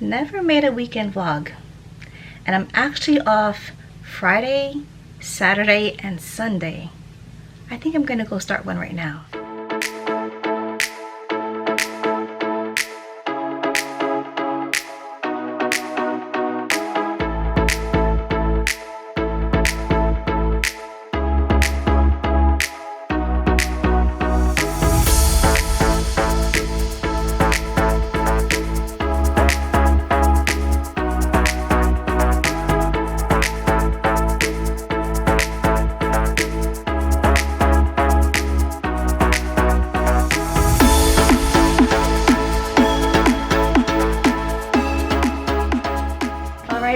Never made a weekend vlog, and I'm actually off Friday, Saturday, and Sunday. I think I'm gonna go start one right now.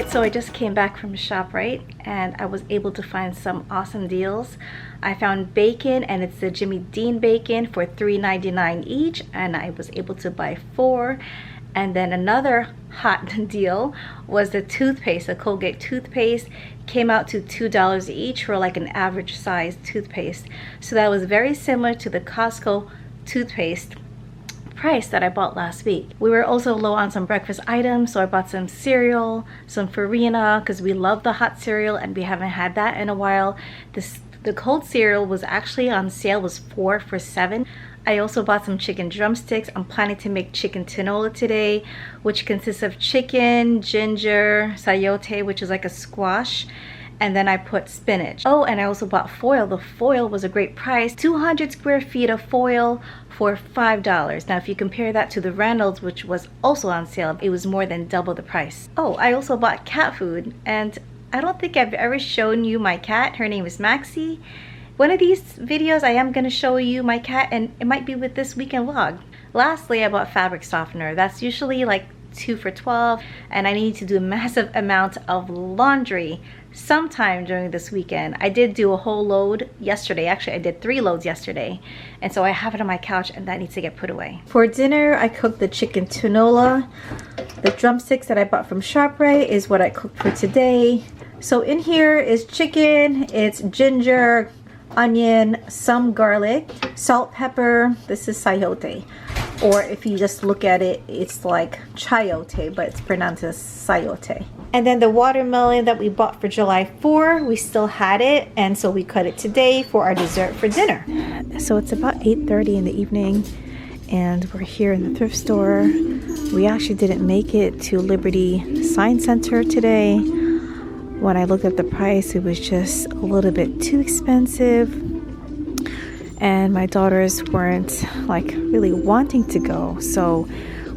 So I just came back from ShopRite and I was able to find some awesome deals. I found bacon, and it's the Jimmy Dean bacon for $3.99 each, and I was able to buy 4. And then another hot deal was the toothpaste. The Colgate toothpaste came out to $2 each for like an average size toothpaste. So that was very similar to the Costco toothpaste price that I bought last week. We were also low on some breakfast items, so I bought some cereal, some farina, because we love the hot cereal and we haven't had that in a while. The cold cereal was actually on sale, was 4 for $7. I also bought some chicken drumsticks. I'm planning to make chicken tinola today, which consists of chicken, ginger, sayote, which is like a squash, and then I put spinach. Oh, and I also bought foil. The foil was a great price. 200 square feet of foil for $5. Now if you compare that to the Reynolds, which was also on sale, it was more than double the price. Oh, I also bought cat food, and I don't think I've ever shown you my cat. Her name is Maxi. One of these videos I am going to show you my cat, and it might be with this weekend vlog. Lastly, I bought fabric softener. That's usually like 2 for $12, and I need to do a massive amount of laundry sometime during this weekend. I did do a whole load yesterday. Actually, I did 3 loads yesterday, and so I have it on my couch, and that needs to get put away. For dinner, I cooked the chicken tinola. The drumsticks that I bought from ShopRite is what I cooked for today. So in here is chicken, it's ginger, onion, some garlic, salt, pepper. This is sayote, or if you just look at it, it's like chayote, but it's pronounced as sayote. And then the watermelon that we bought for July 4, we still had it, and so we cut it today for our dessert for dinner. So it's about 8:30 in the evening, and we're here in the thrift store. We actually didn't make it to Liberty Science Center today. When I looked at the price, it was just a little bit too expensive, and my daughters weren't like really wanting to go, so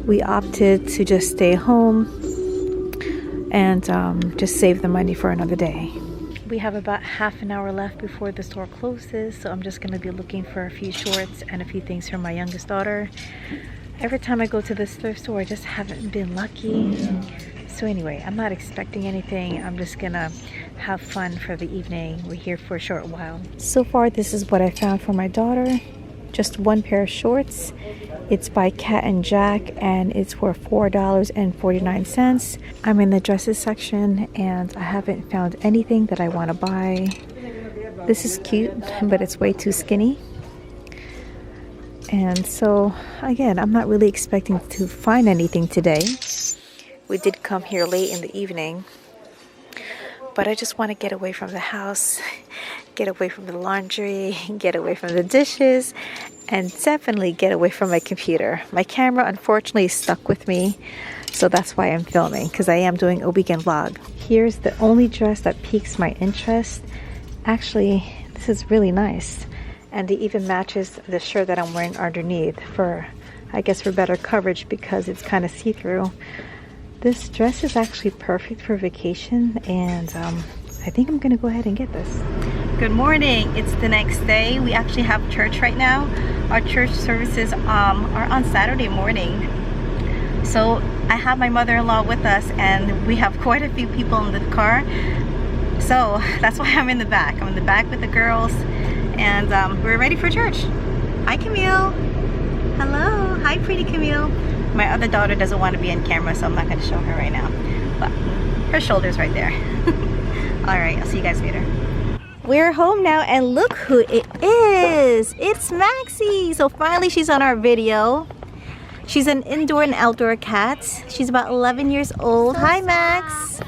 we opted to just stay home and just save the money for another day. We have about half an hour left before the store closes, so I'm just going to be looking for a few shorts and a few things for my youngest daughter. Every time I go to this thrift store, I just haven't been lucky. So anyway, I'm not expecting anything. I'm just gonna have fun for the evening. We're here for a short while. So far, this is what I found for my daughter. Just one pair of shorts. It's by Cat and Jack, and it's for $4.49. I'm in the dresses section, and I haven't found anything that I want to buy. This is cute, but it's way too skinny. And so, again, I'm not really expecting to find anything today. We did come here late in the evening, but I just want to get away from the house, get away from the laundry, get away from the dishes, and definitely get away from my computer. My camera, unfortunately, is stuck with me, so that's why I'm filming, because I am doing a weekend vlog. Here's the only dress that piques my interest. Actually, this is really nice, and it even matches the shirt that I'm wearing underneath for, I guess, for better coverage because it's kind of see-through. This dress is actually perfect for vacation, and I think I'm gonna go ahead and get this. Good morning. It's the next day. We actually have church right now. Our church services are on Saturday morning. So I have my mother-in-law with us, and we have quite a few people in the car. So that's why I'm in the back. I'm in the back with the girls, and we're ready for church. Hi, Camille. Hello. Hi, pretty Camille. My other daughter doesn't want to be on camera, so I'm not going to show her right now. But her shoulder's right there. Alright, I'll see you guys later. We're home now, and look who it is. It's Maxi. So finally she's on our video. She's an indoor and outdoor cat. She's about 11 years old. Hi, Max.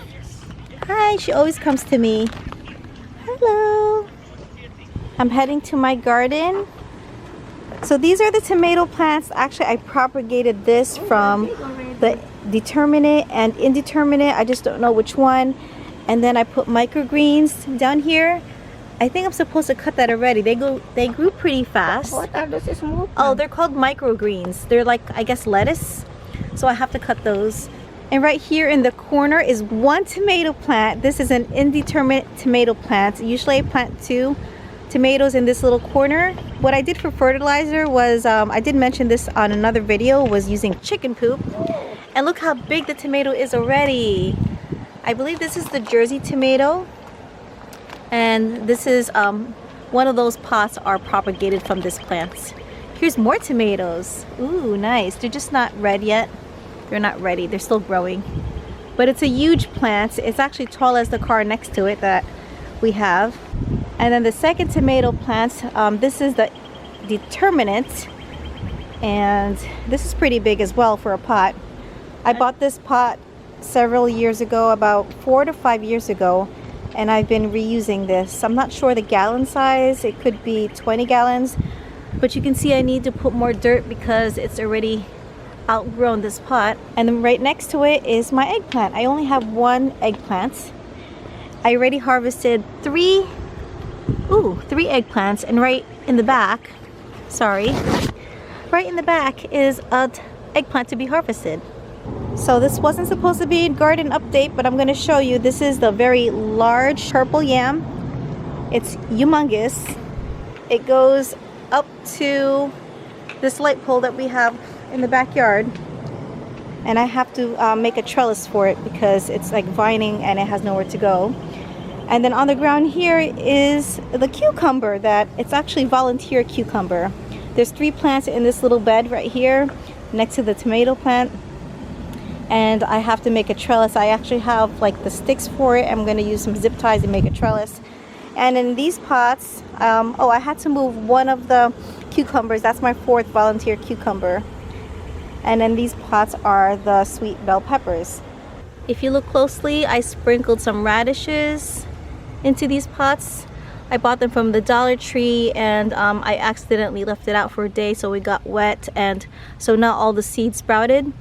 Hi, she always comes to me. Hello. I'm heading to my garden. So these are the tomato plants. Actually, I propagated this from the determinate and indeterminate. I just don't know which one. And then I put microgreens down here. I think I'm supposed to cut that already. They grew pretty fast. What are those small plants? Oh, they're called microgreens. They're like, I guess, lettuce. So I have to cut those. And right here in the corner is one tomato plant. This is an indeterminate tomato plant. Usually I plant 2 tomatoes in this little corner. What I did for fertilizer was, I did mention this on another video, was using chicken poop. And look how big the tomato is already. I believe this is the Jersey tomato. And this is one of those pots are propagated from this plant. Here's more tomatoes. Ooh, nice. They're just not red yet. They're not ready. They're still growing. But it's a huge plant. It's actually tall as the car next to it that we have. And then the second tomato plant, this is the determinate. And this is pretty big as well for a pot. I bought this pot several years ago, about 4 to 5 years ago. And I've been reusing this. I'm not sure the gallon size. It could be 20 gallons. But you can see I need to put more dirt because it's already outgrown this pot. And then right next to it is my eggplant. I only have 1 eggplant. I already harvested 3 eggplants. And right in the back, right in the back is an eggplant to be harvested. So this wasn't supposed to be a garden update, but I'm going to show you. This is the very large purple yam. It's humongous. It goes up to this light pole that we have in the backyard. And I have to make a trellis for it because it's like vining and it has nowhere to go. And then on the ground here is the cucumber that it's actually volunteer cucumber. There's 3 plants in this little bed right here next to the tomato plant. And I have to make a trellis. I actually have like the sticks for it. I'm going to use some zip ties and make a trellis. And in these pots, oh, I had to move one of the cucumbers. That's my 4th volunteer cucumber. And then these pots are the sweet bell peppers. If you look closely, I sprinkled some radishes into these pots. I bought them from the Dollar Tree, and I accidentally left it out for a day, so it got wet, and so now all the seeds sprouted.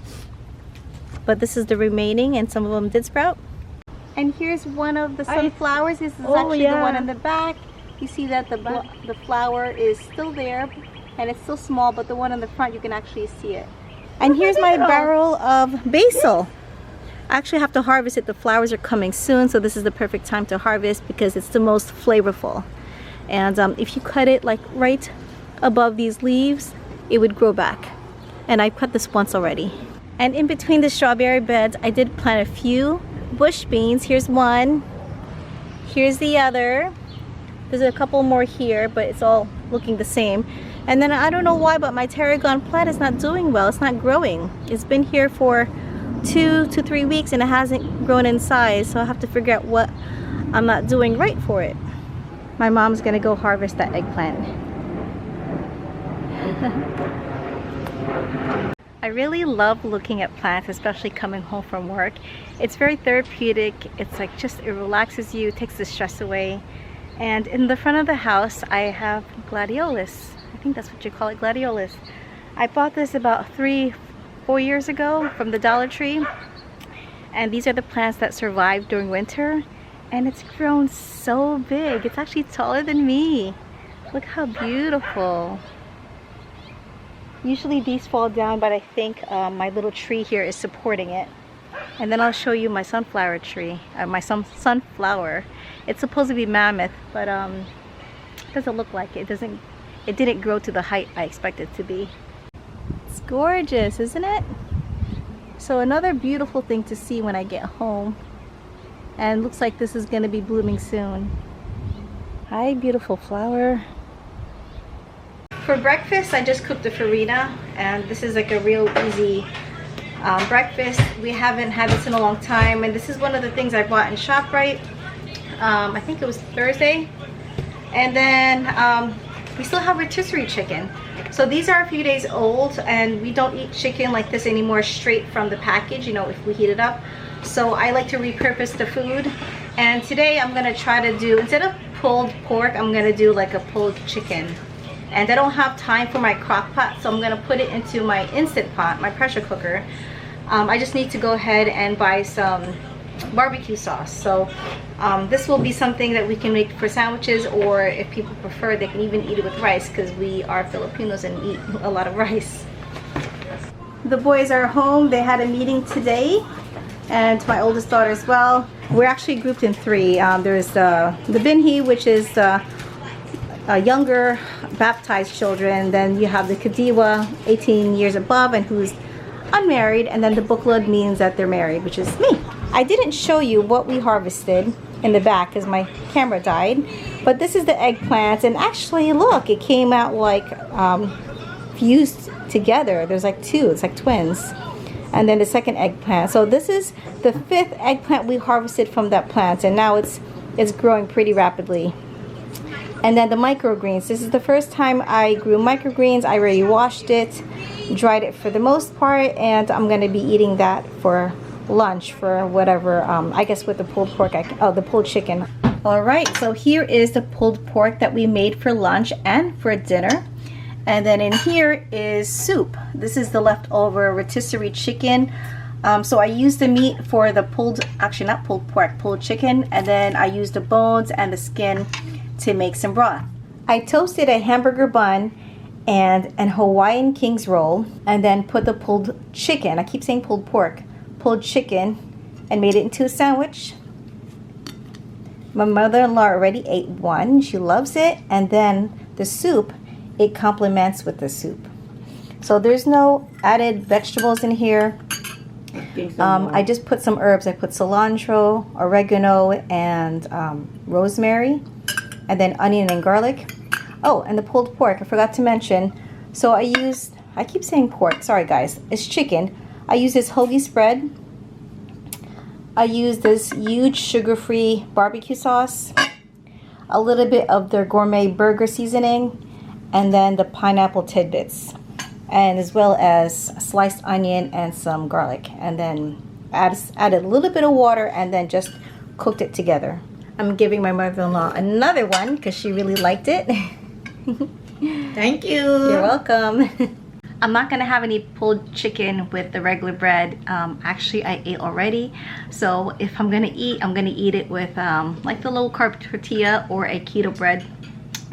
But this is the remaining, and some of them did sprout. And here's one of the sunflowers. This is actually the one in the back. You see that the flower is still there, and it's still small, but the one in the front, you can actually see it. And here's my barrel of basil. I actually have to harvest it. The flowers are coming soon, so this is the perfect time to harvest because it's the most flavorful. And if you cut it like right above these leaves, it would grow back. And I cut this once already. And in between the strawberry beds, I did plant a few bush beans. Here's one. Here's the other. There's a couple more here, but it's all looking the same. And then I don't know why, but my tarragon plant is not doing well. It's not growing. It's been here for 2 to 3 weeks and it hasn't grown in size. So I have to figure out what I'm not doing right for it. My mom's gonna go harvest that eggplant. I really love looking at plants, especially coming home from work. It's very therapeutic. It's like just, it relaxes you, takes the stress away. And in the front of the house, I have gladiolus. I think that's what you call it, gladiolus. I bought this about 3-4 years ago from the Dollar Tree. And these are the plants that survive during winter. And it's grown so big. It's actually taller than me. Look how beautiful. Usually these fall down, but I think my little tree here is supporting it. And then I'll show you my sunflower tree, my sunflower. It's supposed to be mammoth, but it doesn't look like it. It didn't grow to the height I expected it to be. It's gorgeous, isn't it? So another beautiful thing to see when I get home. And looks like this is going to be blooming soon. Hi, beautiful flower. For breakfast, I just cooked a farina, and this is like a real easy breakfast. We haven't had this in a long time, and this is one of the things I bought in ShopRite. I think it was Thursday. And then we still have rotisserie chicken. So these are a few days old, and we don't eat chicken like this anymore straight from the package, you know, if we heat it up. So I like to repurpose the food. And today I'm gonna try to do, instead of pulled pork, I'm gonna do like a pulled chicken. And I don't have time for my crock pot, so I'm gonna put it into my Instant Pot, my pressure cooker. I just need to go ahead and buy some barbecue sauce. So this will be something that we can make for sandwiches, or if people prefer, they can even eat it with rice, because we are Filipinos and eat a lot of rice. The boys are home. They had a meeting today, and my oldest daughter as well. We're actually grouped in three. There's the Binhi, which is younger baptized children. Then you have the Kadiwa, 18 years above, and who's unmarried. And then the Buklod means that they're married, which is me. I didn't show you what we harvested in the back because my camera died. But this is the eggplants, and actually look, it came out like fused together. There's like two, it's like twins. And then the second eggplant. So this is the 5th eggplant we harvested from that plant, and now it's growing pretty rapidly. And then the microgreens. This is the first time I grew microgreens. I already washed it, dried it for the most part, and I'm going to be eating that for lunch, for whatever, I guess with the pulled pork, the pulled chicken. All right, so here is the pulled pork that we made for lunch and for dinner. And then in here is soup. This is the leftover rotisserie chicken. So I used the meat for the pulled, actually not pulled pork, pulled chicken. And then I used the bones and the skin to make some broth. I toasted a hamburger bun and an Hawaiian King's roll, and then put the pulled chicken, I keep saying pulled pork, pulled chicken, and made it into a sandwich. My mother-in-law already ate one. She loves it. And then the soup, it complements with the soup. So there's no added vegetables in here. I just put some herbs. I put cilantro, oregano, and rosemary, and then onion and garlic. Oh, and the pulled pork, I forgot to mention. So I keep saying pork, sorry guys, it's chicken. I use this hoagie spread. I use this huge sugar-free barbecue sauce, a little bit of their gourmet burger seasoning, and then the pineapple tidbits, and as well as sliced onion and some garlic, and then added a little bit of water, and then just cooked it together. I'm giving my mother-in-law another one because she really liked it. Thank you. You're welcome. I'm not gonna have any pulled chicken with the regular bread. Actually, I ate already. So if I'm gonna eat it with like the low carb tortilla or a keto bread.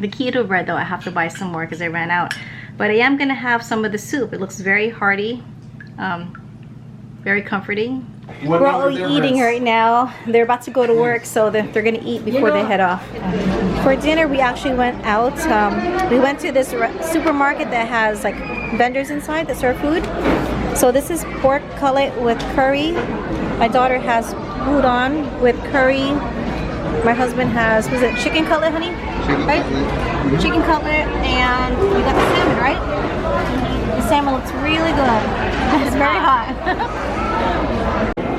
The keto bread though, I have to buy some more because I ran out. But I am gonna have some of the soup. It looks very hearty, very comforting. We're all eating right now. They're about to go to work, so they're gonna eat before they head off. For dinner, we actually went out. We went to this supermarket that has like vendors inside that serve food. So this is pork cutlet with curry. My daughter has udon with curry. My husband has, was it chicken cutlet, honey? Right? Chicken cutlet, and you got the salmon, right? The salmon looks really good. It's very hot.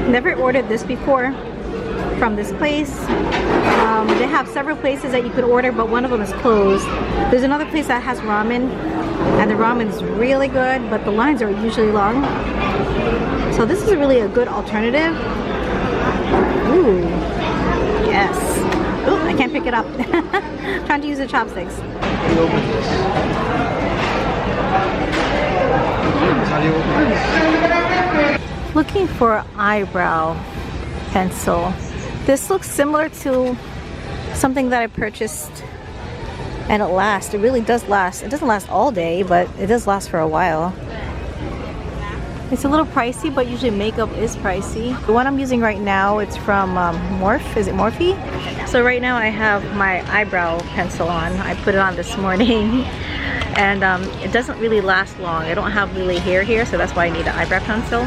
Never ordered this before from this place. They have several places that you could order, but one of them is closed. There's another place that has ramen, and the ramen is really good, but the lines are usually long. So this is really a good alternative. Ooh, yes. Ooh, I can't pick it up. Trying to use the chopsticks. Looking for an eyebrow pencil. This looks similar to something that I purchased, and it lasts. It really does last. It doesn't last all day, but it does last for a while. It's a little pricey, but usually makeup is pricey. The one I'm using right now, it's from Morphe. Is it Morphe? So right now I have my eyebrow pencil on. I put it on this morning. And it doesn't really last long. I don't have really hair here, so that's why I need an eyebrow pencil.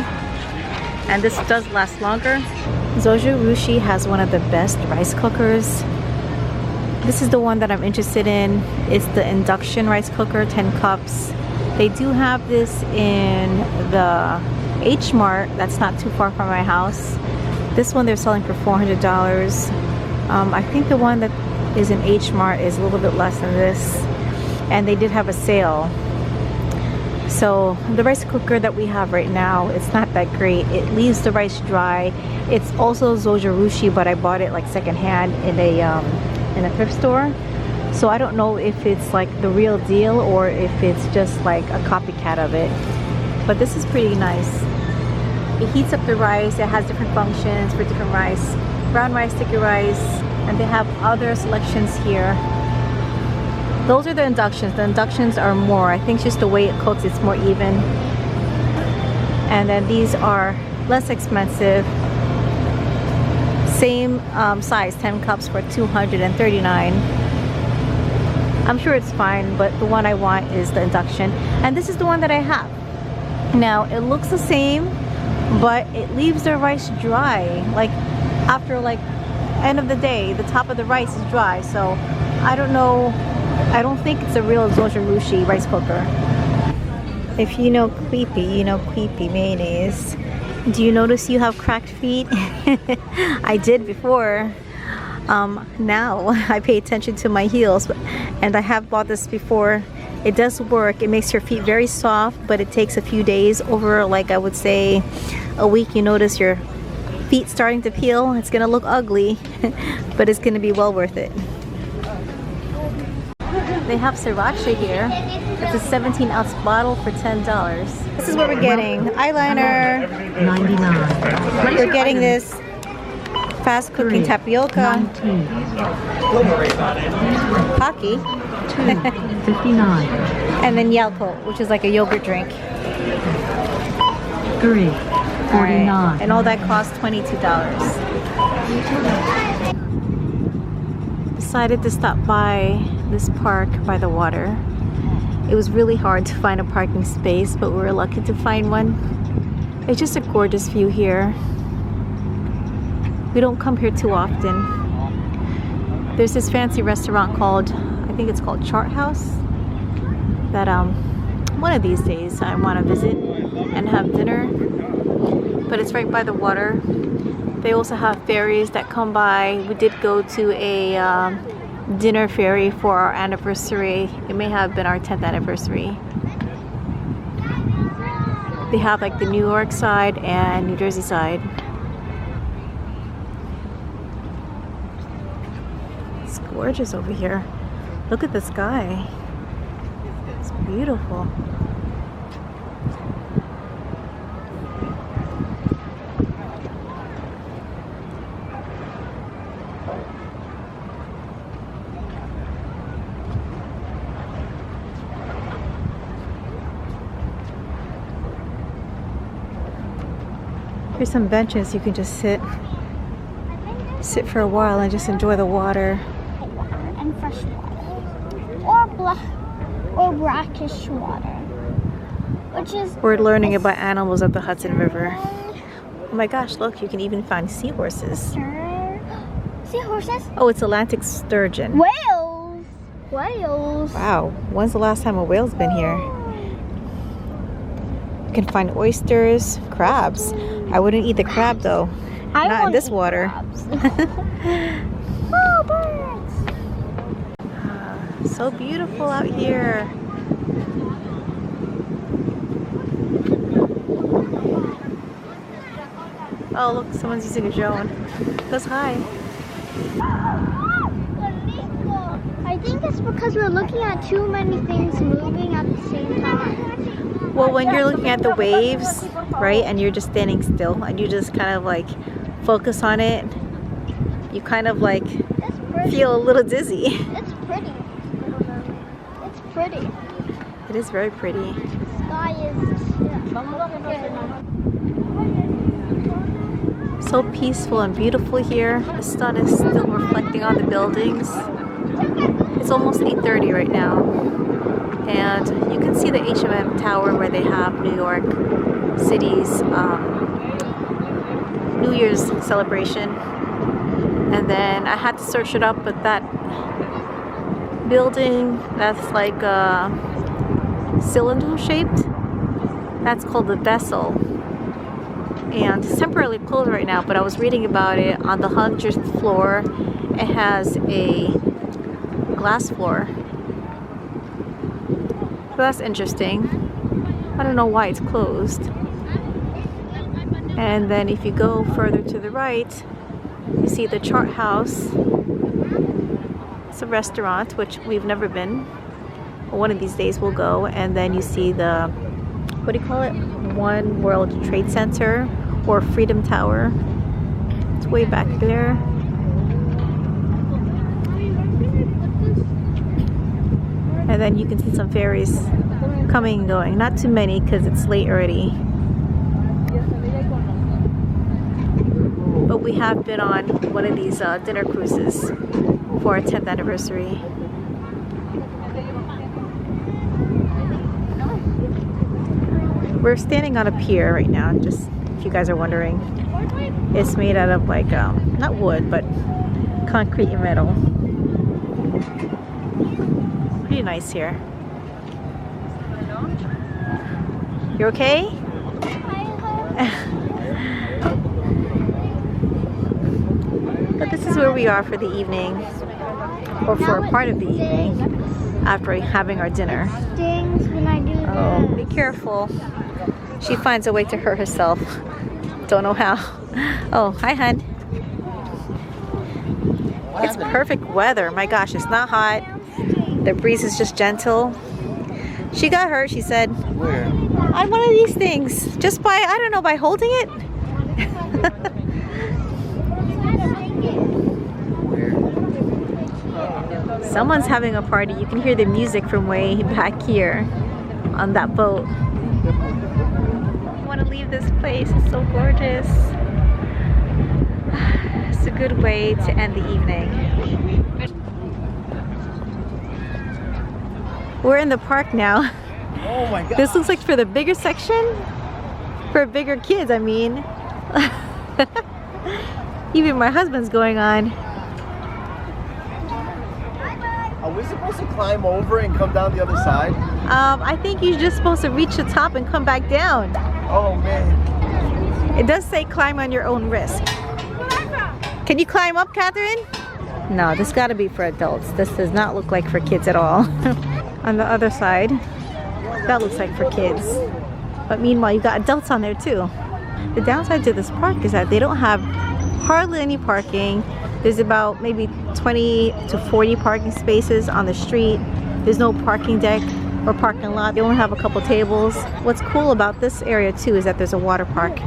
And this does last longer. Zojirushi has one of the best rice cookers. This is the one that I'm interested in. It's the induction rice cooker, 10 cups. They do have this in the H Mart. That's not too far from my house. This one they're selling for $400. I think the one that is in H Mart is a little bit less than this. And they did have a sale. So the rice cooker that we have right now, it's not that great. It leaves the rice dry. It's also zojirushi, but I bought it like secondhand in a thrift store. So I don't know if it's like the real deal or if it's just like a copycat of it. But this is pretty nice. It heats up the rice. It has different functions for different rice. Brown rice, sticky rice, and they have other selections here. Those are the inductions. The inductions are more. I think just the way it cooks, it's more even. And then these are less expensive. Same size, 10 cups for $239. I'm sure it's fine, but the one I want is the induction. And this is the one that I have. Now, it looks the same, but it leaves the rice dry. Like, after like, end of the day, the top of the rice is dry. So, I don't know. I don't think it's a real zojirushi rice cooker. If you know Creepy, you know Creepy mayonnaise. Do you notice you have cracked feet? I did before. Now I pay attention to my heels, and I have bought this before. It does work. It makes your feet very soft, but it takes a few days. Over, like, I would say a week, you notice your feet starting to peel. It's gonna look ugly, but it's gonna be well worth it. They have sriracha here. It's a 17-ounce bottle for $10. This is what we're getting. Eyeliner. 99. We're getting this fast cooking tapioca. 19. Pocky. 59. And then Yalco, which is like a yogurt drink. 3. 49. Right. And all that costs $22. Decided to stop by this park by the water. It was really hard to find a parking space, but we were lucky to find one. It's just a gorgeous view here. We don't come here too often. There's this fancy restaurant called, I think it's called Chart House, that one of these days I want to visit and have dinner. But it's right by the water. They also have ferries that come by. We did go to a dinner ferry for our anniversary. It may have been our 10th anniversary. They have like the New York side and New Jersey side. It's gorgeous over here. Look at the sky. It's beautiful. Here's some benches you can just sit for a while and just enjoy the water. And fresh water, or brackish water, which is. We're learning about animals at the Hudson River. Oh my gosh! Look, you can even find seahorses. Seahorses? Oh, it's Atlantic sturgeon. Whales. Whales. Wow! When's the last time a whale's been here? You can find oysters, crabs. I wouldn't eat the crab though. Not in this water. Oh, birds! So beautiful out here. Oh look, someone's using a drone. Goes hi. I think it's because we're looking at too many things moving at the same time. Well, when you're looking at the waves, right, and you're just standing still and you just kind of like focus on it, you kind of like feel a little dizzy. It's pretty. It's pretty. It is very pretty. Sky is So peaceful and beautiful here. The sun is still reflecting on the buildings. It's almost 8:30 right now. And you can see the H&M Tower where they have New York City's New Year's celebration. And then I had to search it up, but that building that's like cylinder shaped, that's called the Vessel. And it's temporarily closed right now, but I was reading about it. On the 100th floor, it has a glass floor. So that's interesting. I don't know why it's closed. And then if you go further to the right, you see the Chart House. It's a restaurant, which we've never been. One of these days we'll go. And then you see the, what do you call it? One World Trade Center or Freedom Tower. It's way back there. And then you can see some ferries coming and going. Not too many because it's late already. But we have been on one of these dinner cruises for our 10th anniversary. We're standing on a pier right now, just if you guys are wondering. It's made out of like, not wood, but concrete and metal. Pretty nice here. You okay? But this is where we are for the evening, or for a part of the evening, after having our dinner. Stings when I do Oh, this. be careful. She finds a way to hurt herself. Don't know how. Oh, hi, hun. It's perfect weather. My gosh, it's not hot. The breeze is just gentle. She got hurt, she said. Where? On one of these things. Just by, I don't know, by holding it? Someone's having a party. You can hear the music from way back here on that boat. I want to leave this place. It's so gorgeous. It's a good way to end the evening. We're in the park now. Oh my god. This looks like for the bigger section. For bigger kids, I mean. Even my husband's going on. Are we supposed to climb over and come down the other side? I think you're just supposed to reach the top and come back down. Oh man. It does say climb on your own risk. Can you climb up, Catherine? No, this gotta be for adults. This does not look like for kids at all. On the other side, that looks like for kids. But meanwhile, you got adults on there too. The downside to this park is that they don't have hardly any parking. There's about maybe 20 to 40 parking spaces on the street. There's no parking deck or parking lot. They only have a couple tables. What's cool about this area too is that there's a water park.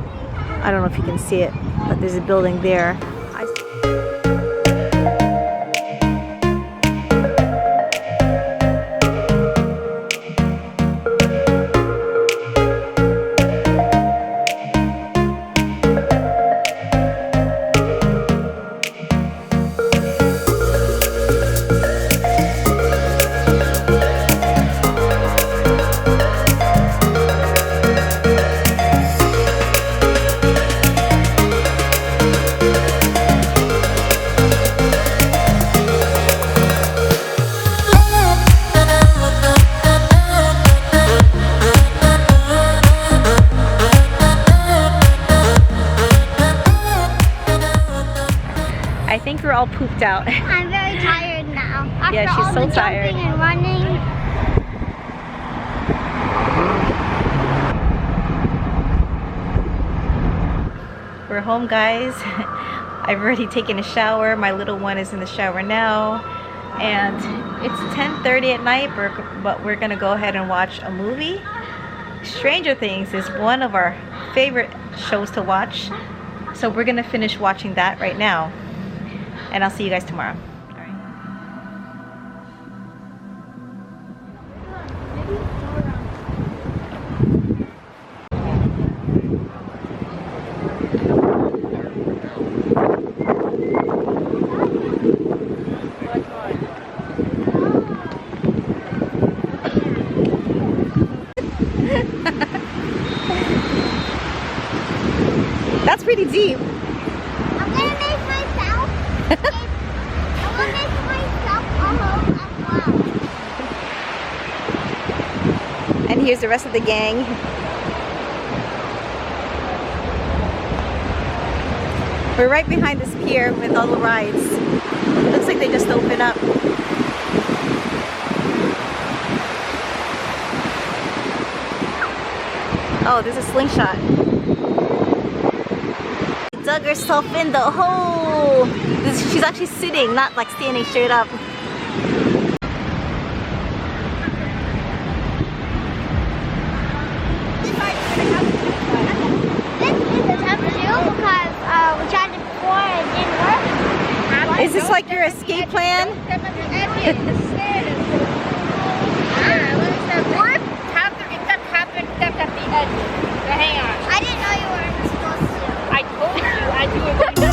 I don't know if you can see it, but there's a building there. I think we're all pooped out. I'm very tired now. After Yeah, she's all so the tired. jumping and running. We're home, guys. I've already taken a shower. My little one is in the shower now. And it's 10:30 at night, but we're gonna go ahead and watch a movie. Stranger Things is one of our favorite shows to watch. So we're gonna finish watching that right now. And I'll see you guys tomorrow. All right. That's pretty deep. I'm gonna make myself. I'm gonna make myself a home as well. And here's the rest of the gang. We're right behind this pier with all the rides. Looks like they just opened up. Oh, there's a slingshot. She dug herself in the hole. She's actually sitting, not like standing straight up. Is this like your escape plan? Hang on. I didn't know you weren't supposed to. I told you I do it.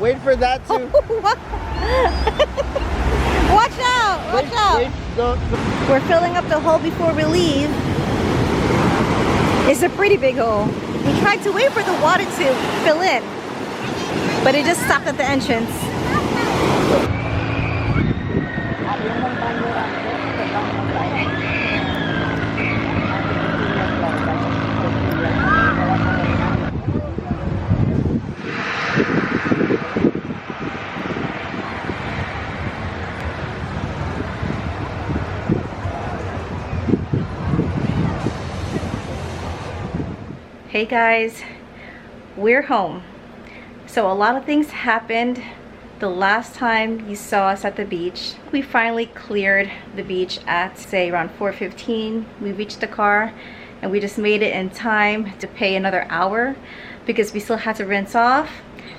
Wait for that to. Watch out! Watch out! We're filling up the hole before we leave. It's a pretty big hole. We tried to wait for the water to fill in, but it just stopped at the entrance. Hey guys, we're home. So a lot of things happened the last time you saw us at the beach. We finally cleared the beach at, say, around 4:15. We reached the car and we just made it in time to pay another hour because we still had to rinse off.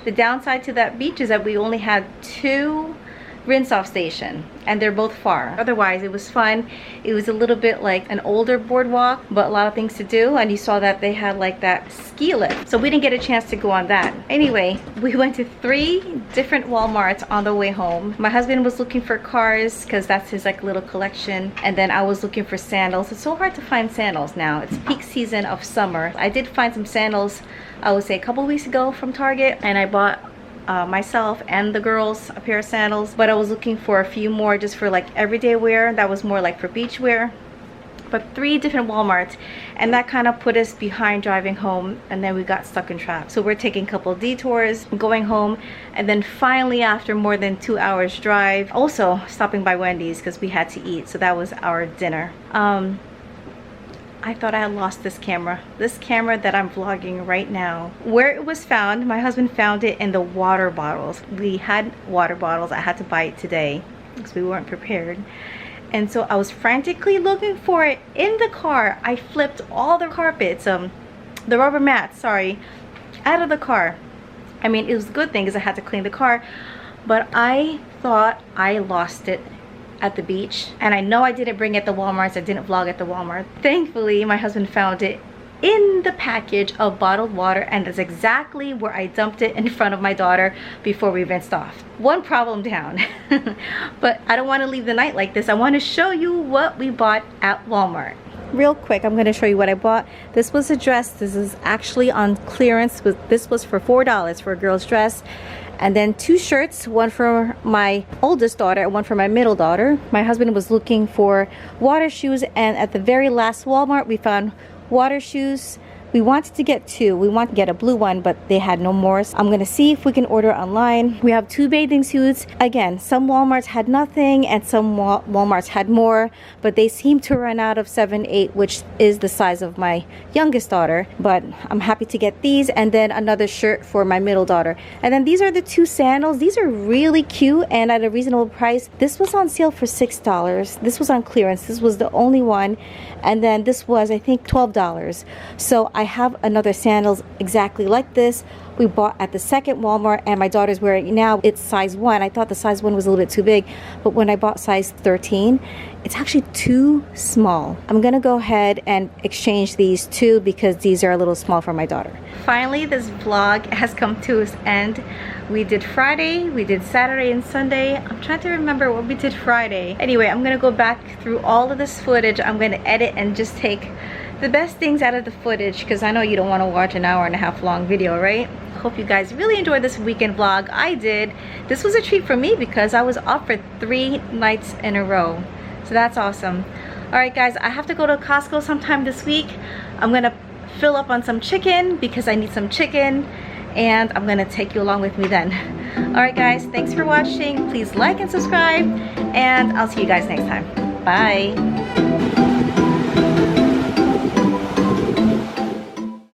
The downside to that beach is that we only had 2 rinse off station and they're both far. Otherwise it was fun. It was a little bit like an older boardwalk, but a lot of things to do, and you saw that they had like that ski lift, so we didn't get a chance to go on that. Anyway, we went to 3 different Walmarts on the way home. My husband was looking for cars because that's his like little collection, and then I was looking for sandals. It's so hard to find sandals now. It's peak season of summer. I did find some sandals, I would say a couple weeks ago from Target, and I bought myself and the girls a pair of sandals, but I was looking for a few more just for like everyday wear. That was more like for beach wear. but 3 different Walmarts, and that kind of put us behind driving home, and then we got stuck in traffic. So we're taking a couple of detours, going home, and then finally after more than 2 hours drive, also stopping by Wendy's because we had to eat. So that was our dinner. I thought I had lost this camera that I'm vlogging right now. Where it was found, my husband found it in the water bottles. We had water bottles. I had to buy it today because we weren't prepared. And so I was frantically looking for it in the car. I flipped all the carpets, the rubber mats, sorry, out of the car. I mean, it was a good thing because I had to clean the car, but I thought I lost it at the beach, and I know I didn't bring it at the Walmarts. I didn't vlog at the Walmart. Thankfully, my husband found it in the package of bottled water, and that's exactly where I dumped it in front of my daughter before we rinsed off. One problem down. But I don't want to leave the night like this. I want to show you what we bought at Walmart. Real quick, I'm going to show you what I bought. This was a dress. This is actually on clearance. This was for $4 for a girl's dress. And then 2 shirts, one for my oldest daughter and one for my middle daughter. My husband was looking for water shoes, and at the very last Walmart we found water shoes. We wanted to get 2. We wanted to get a blue one, but they had no more. So I'm gonna see if we can order online. We have 2 bathing suits. Again, some Walmarts had nothing and some Walmarts had more, but they seem to run out of 7-8, which is the size of my youngest daughter. But I'm happy to get these, and then another shirt for my middle daughter. And then these are the 2 sandals. These are really cute and at a reasonable price. This was on sale for $6. This was on clearance. This was the only one. And then this was, I think, $12. So I have another sandals exactly like this. We bought at the second Walmart, and my daughter's wearing it now. It's size 1. I thought the size 1 was a little bit too big, but when I bought size 13, it's actually too small. I'm gonna go ahead and exchange these 2 because these are a little small for my daughter. Finally, this vlog has come to its end. We did Friday, we did Saturday and Sunday. I'm trying to remember what we did Friday. Anyway, I'm gonna go back through all of this footage. I'm gonna edit and just take the best things out of the footage because I know you don't want to watch an 1.5 hour long video, right? Hope you guys really enjoyed this weekend vlog. I did. This was a treat for me because I was off for 3 nights in a row. So that's awesome. Alright guys, I have to go to Costco sometime this week. I'm gonna fill up on some chicken because I need some chicken, and I'm gonna take you along with me then. Alright guys, thanks for watching. Please like and subscribe, and I'll see you guys next time. Bye.